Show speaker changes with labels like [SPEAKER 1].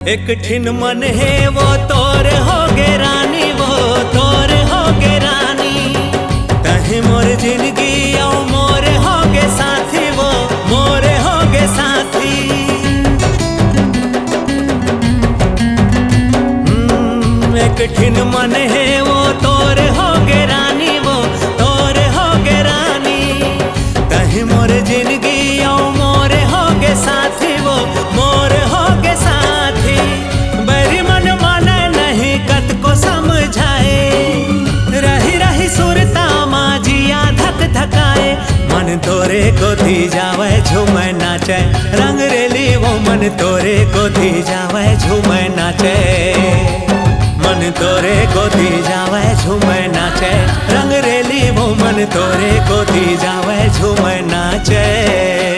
[SPEAKER 1] एक ठिन मन है वो तोर हो गे रानी, वो तोर हो गे रानी। तहे मोर जिंदगी औ मोर हो गे साथी, वो मोर हो गे साथी। एक ठिन मन है वो तोर हो गे रानी, वो तोर हो गे रानी। तहे मोर जिंदगी औ मोर हो गे साथी, वो मोर हो गे साथी। बैरी मन माने नहीं कत को समझाए, रही रही सुरता माजिया धक धकाए। मन तोरे को धी जावे झूमे नाचे, रंग रेली वो मन तोरे को धी जावे झूमे नाचे। मन तोरे को धी जावे झूमे नाचे, रंग रेली वो मन तोरे को धी जावे झूमे नाचे।